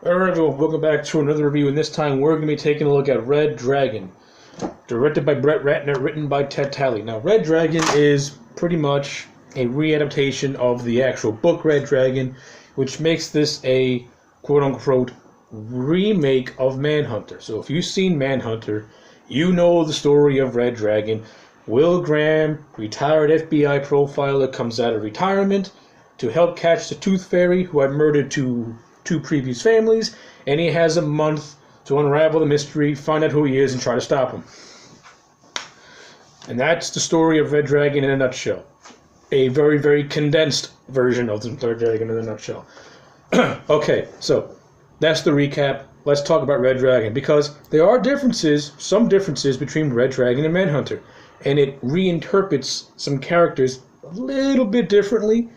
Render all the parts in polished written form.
Alright everyone, welcome back to another review, and this time we're going to be taking a look at Red Dragon. Directed by Brett Ratner, written by Ted Talley. Now, Red Dragon is pretty much a readaptation of the actual book Red Dragon, which makes this a quote-unquote remake of Manhunter. So if you've seen Manhunter, you know the story of Red Dragon. Will Graham, retired FBI profiler, comes out of retirement to help catch the Tooth Fairy, who had murdered two previous families, and he has a month to unravel the mystery, find out who he is, and try to stop him. And that's the story of Red Dragon in a nutshell. A very, very condensed version of the Red Dragon in a nutshell. Okay, so that's the recap. Let's talk about Red Dragon, because there are differences, some differences between Red Dragon and Manhunter, and it reinterprets some characters a little bit differently,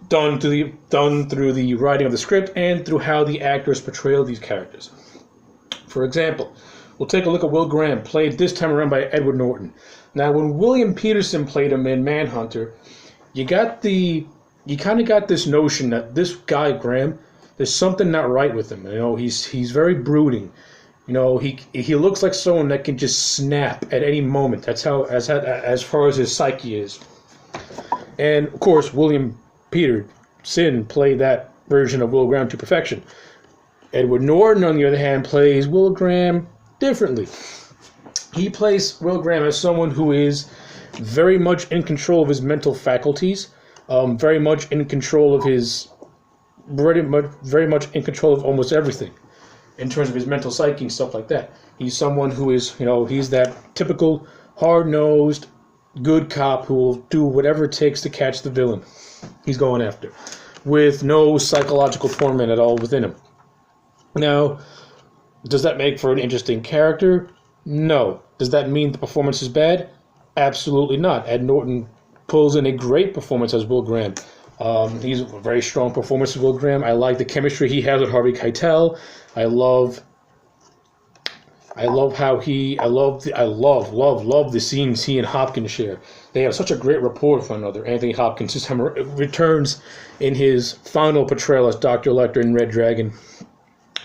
done through the writing of the script and through how the actors portray these characters. For example, we'll take a look at Will Graham, played this time around by Edward Norton. Now, when William Peterson played him in Manhunter, you kind of got this notion that this guy Graham, there's something not right with him. You know, he's very brooding. You know, he looks like someone that can just snap at any moment. That's how as far as his psyche is. And of course, William Peterson played that version of Will Graham to perfection. Edward Norton, on the other hand, plays Will Graham differently. He plays Will Graham as someone who is very much in control of his mental faculties, very much in control of very much in control of almost everything in terms of his mental psyche and stuff like that. He's someone who is, he's that typical hard-nosed, good cop who will do whatever it takes to catch the villain he's going after, with no psychological torment at all within him. Now, does that make for an interesting character? No. Does that mean the performance is bad? Absolutely not. Ed Norton pulls in a great performance as Will Graham. He's a very strong performance of Will Graham. I like the chemistry he has with Harvey Keitel. I love the scenes he and Hopkins share. They have such a great rapport with one another. Anthony Hopkins just returns in his final portrayal as Dr. Lecter in Red Dragon,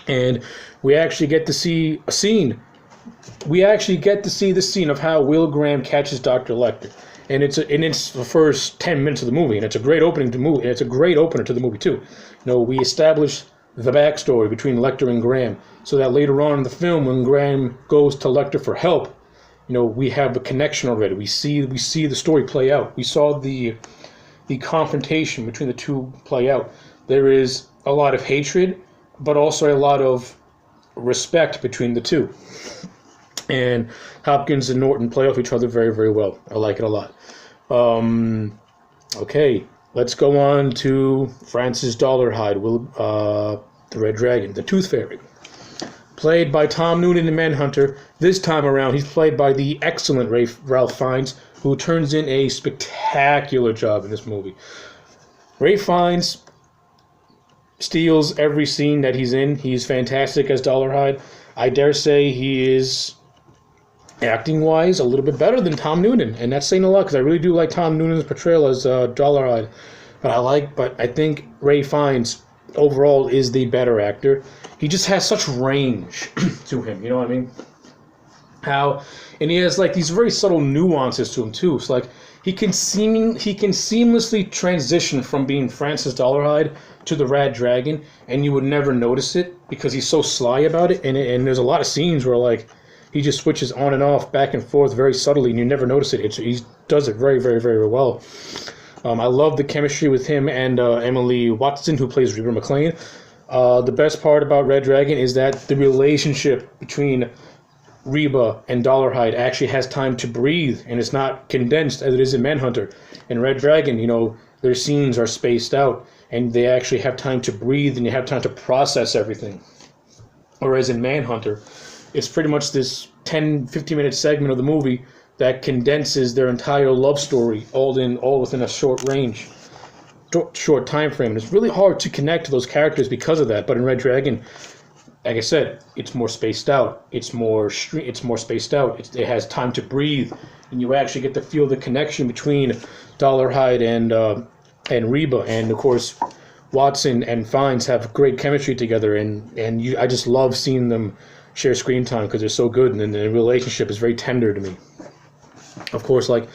and we actually get to see a scene. We actually get to see the scene of how Will Graham catches Dr. Lecter, and it's the first 10 minutes of the movie, and it's a great opening to the movie. And it's a great opener to the movie too. We establish the backstory between Lecter and Graham, so that later on in the film, when Graham goes to Lecter for help, we have a connection already. We see the story play out. We saw the confrontation between the two play out. There is a lot of hatred, but also a lot of respect between the two. And Hopkins and Norton play off each other very, very well. I like it a lot. Okay, let's go on to Francis Dollarhide, the Red Dragon, the Tooth Fairy. Played by Tom Noonan in Manhunter. This time around, he's played by the excellent Ralph Fiennes, who turns in a spectacular job in this movie. Ralph Fiennes steals every scene that he's in. He's fantastic as Dollarhide. I dare say he is, acting-wise, a little bit better than Tom Noonan, and that's saying a lot, because I really do like Tom Noonan's portrayal as Dollarhide. But I think Ralph Fiennes overall is the better actor. He just has such range to him, you know what I mean? And he has like these very subtle nuances to him too. It's like he can seamlessly transition from being Francis Dollarhide to the Red Dragon, and you would never notice it because he's so sly about it. And there's a lot of scenes where like he just switches on and off, back and forth very subtly, and you never notice it. He does it very, very, very well. I love the chemistry with him and Emily Watson, who plays Reba McClane. The best part about Red Dragon is that the relationship between Reba and Dollarhide actually has time to breathe, and it's not condensed as it is in Manhunter. In Red Dragon, their scenes are spaced out, and they actually have time to breathe, and you have time to process everything. Whereas in Manhunter, it's pretty much this 10-15-minute segment of the movie that condenses their entire love story all within a short time frame. And it's really hard to connect to those characters because of that. But in Red Dragon, like I said, it's more spaced out. It has time to breathe, and you actually get to feel the connection between Dollarhide and Reba. And of course, Watson and Fiennes have great chemistry together, and I just love seeing them share screen time because they're so good, and the relationship is very tender to me. Of course, like,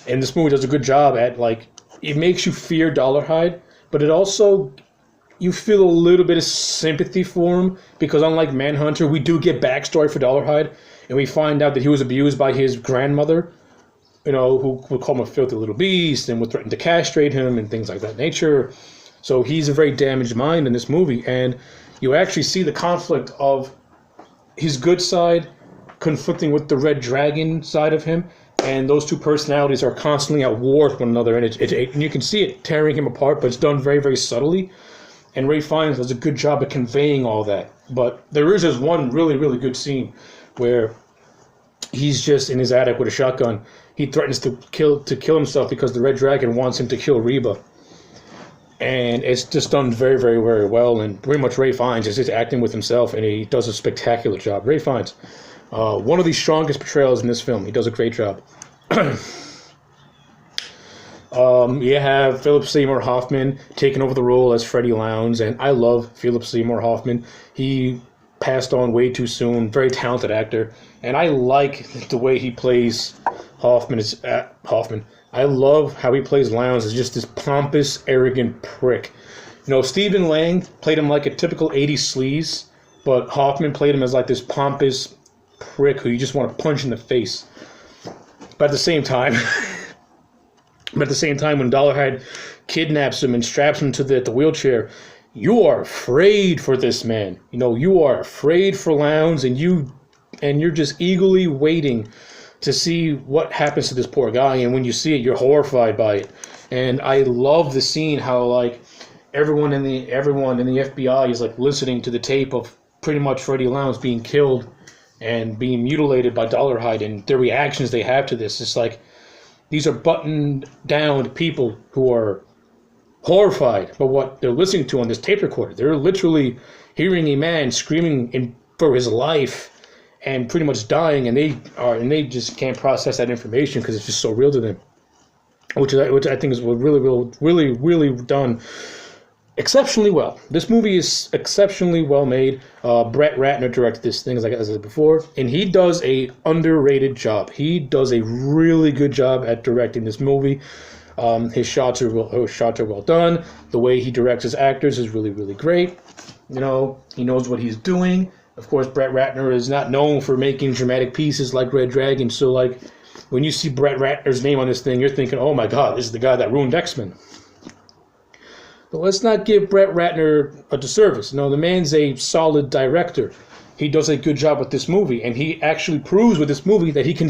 and this movie does a good job at, like, it makes you fear Dollarhide, but it also, you feel a little bit of sympathy for him, because unlike Manhunter, we do get backstory for Dollarhide, and we find out that he was abused by his grandmother, who would call him a filthy little beast and would threaten to castrate him and things like that nature. So he's a very damaged mind in this movie, and you actually see the conflict of his good side conflicting with the Red Dragon side of him, and those two personalities are constantly at war with one another, and and you can see it tearing him apart, but it's done very, very subtly, and Ray Fiennes does a good job at conveying all that. But there is just one really, really good scene where he's just in his attic with a shotgun. He threatens to kill himself because the Red Dragon wants him to kill Reba. And it's just done very, very, very well. And pretty much Ray Fiennes is just acting with himself, and he does a spectacular job. Ray Fiennes, one of the strongest portrayals in this film. He does a great job. You have Philip Seymour Hoffman taking over the role as Freddie Lounds, and I love Philip Seymour Hoffman. He passed on way too soon. Very talented actor, and I like the way he plays Hoffman. I love how he plays Lounds as just this pompous, arrogant prick. Stephen Lang played him like a typical 80s sleaze, but Hoffman played him as like this pompous prick who you just want to punch in the face. But at the same time, when Dollarhide kidnaps him and straps him to the wheelchair, you are afraid for this man. You are afraid for Lounds, and you're just eagerly waiting to see what happens to this poor guy, and when you see it, you're horrified by it. And I love the scene how, like, everyone in the FBI is like listening to the tape of pretty much Freddie Lounds being killed and being mutilated by Dollarhide, and the reactions they have to this. It's like these are buttoned down people who are horrified by what they're listening to on this tape recorder. They're literally hearing a man screaming for his life and pretty much dying, and they just can't process that information because it's just so real to them, which I think is really, really, really, really done exceptionally well. This movie is exceptionally well made. Brett Ratner directed this thing, as I said before, and he does a underrated job. He does a really good job at directing this movie. His shots are well done. The way he directs his actors is really, really great. He knows what he's doing. Of course, Brett Ratner is not known for making dramatic pieces like Red Dragon, so like when you see Brett Ratner's name on this thing, you're thinking, oh my god, this is the guy that ruined X-Men. But let's not give Brett Ratner a disservice. The man's a solid director. He does a good job with this movie, and he actually proves with this movie that he can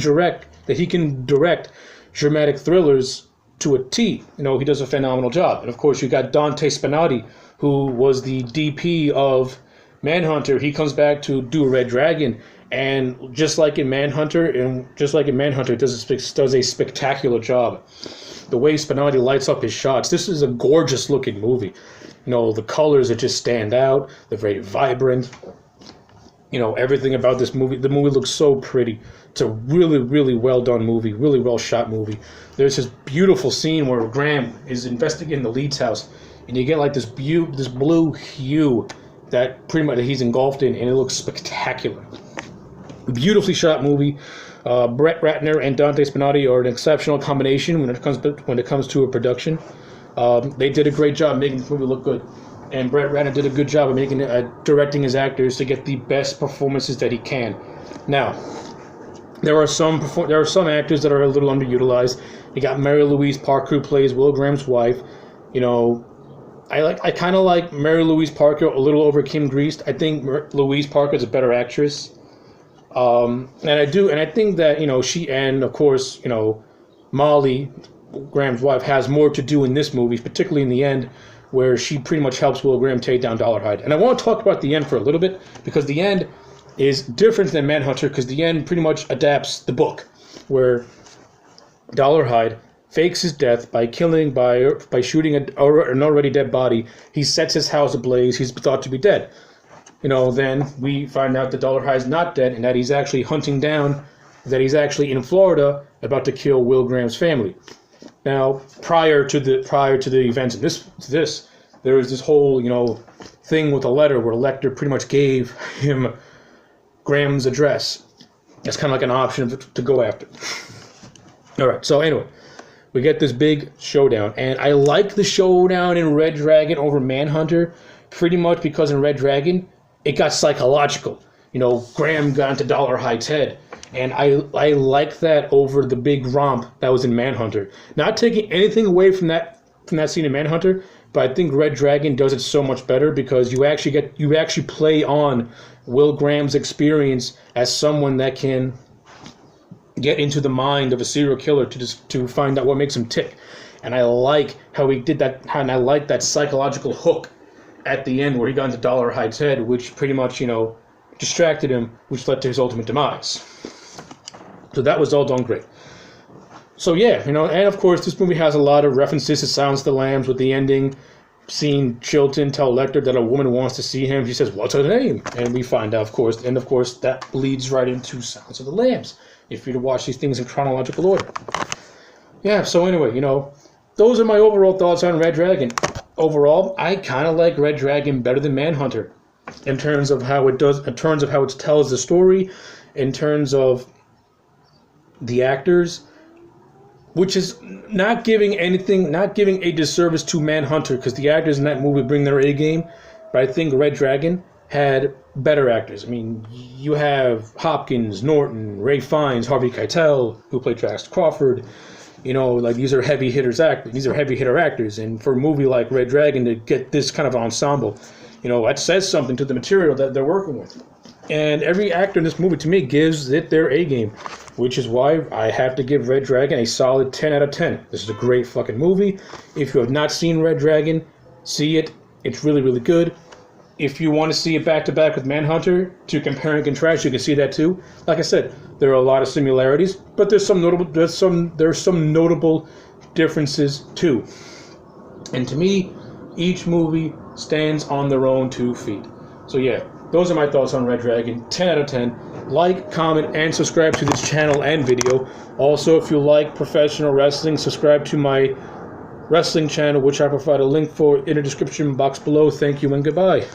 direct dramatic thrillers to a T. He does a phenomenal job. And of course, you got Dante Spinotti, who was the DP of Manhunter. He comes back to do Red Dragon, and just like in Manhunter, does a spectacular job. The way Spinotti lights up his shots, this is a gorgeous looking movie. The colors that just stand out. They're very vibrant. Everything about this movie. The movie looks so pretty. It's a really, really well done movie. Really well shot movie. There's this beautiful scene where Graham is investigating the Leeds house, and you get like this blue hue that pretty much he's engulfed in, and it looks spectacular. Beautifully shot movie. Brett Ratner and Dante Spinotti are an exceptional combination when it comes to a production. They did a great job making this movie look good, and Brett Ratner did a good job of directing his actors to get the best performances that he can. Now, there are some actors that are a little underutilized. You got Mary Louise Parker, who plays Will Graham's wife. I kind of like Mary Louise Parker a little over Kim Greist. I think Louise Parker is a better actress. And I think that, she, and of course, Molly, Graham's wife, has more to do in this movie, particularly in the end, where she pretty much helps Will Graham take down Dollarhide. And I want to talk about the end for a little bit, because the end is different than Manhunter, because the end pretty much adapts the book, where Dollarhide fakes his death by shooting an already dead body. He sets his house ablaze. He's thought to be dead. Then we find out that Dollarhide's not dead, and that he's actually he's actually in Florida about to kill Will Graham's family. Now, prior to the events in this, there was this whole, thing with a letter where Lecter pretty much gave him Graham's address. That's kind of like an option to go after. All right, so anyway, we get this big showdown, and I like the showdown in Red Dragon over Manhunter pretty much because in Red Dragon, it got psychological. Graham got into Dollarhide's head, and I like that over the big romp that was in Manhunter. Not taking anything away from that scene in Manhunter, but I think Red Dragon does it so much better because you actually play on Will Graham's experience as someone that can get into the mind of a serial killer to find out what makes him tick. And I like how he did that, and I like that psychological hook at the end where he got into Dollarhide's head, which pretty much, distracted him, which led to his ultimate demise. So that was all done great. So yeah, and of course this movie has a lot of references to Silence of the Lambs with the ending, seeing Chilton tell Lecter that a woman wants to see him. He says, "What's her name?" And we find out, of course, that leads right into Silence of the Lambs, if you're to watch these things in chronological order. Yeah, so anyway, those are my overall thoughts on Red Dragon. Overall, I kind of like Red Dragon better than Manhunter in terms of how it tells the story, in terms of the actors, which is not giving a disservice to Manhunter, because the actors in that movie bring their A game, but I think Red Dragon had better actors. I mean, you have Hopkins, Norton, Ray Fiennes, Harvey Keitel, who played Travis Crawford. These are heavy hitter actors, and for a movie like Red Dragon to get this kind of ensemble, that says something to the material that they're working with. And every actor in this movie, to me, gives it their A game, which is why I have to give Red Dragon a solid 10 out of 10. This is a great fucking movie. If you have not seen Red Dragon, see it. It's really, really good. If you want to see it back-to-back with Manhunter to compare and contrast, you can see that too. Like I said, there are a lot of similarities, but there's some notable differences too. And to me, each movie stands on their own 2 feet. So yeah, those are my thoughts on Red Dragon. 10 out of 10. Like, comment, and subscribe to this channel and video. Also, if you like professional wrestling, subscribe to my wrestling channel, which I provide a link for in the description box below. Thank you and goodbye.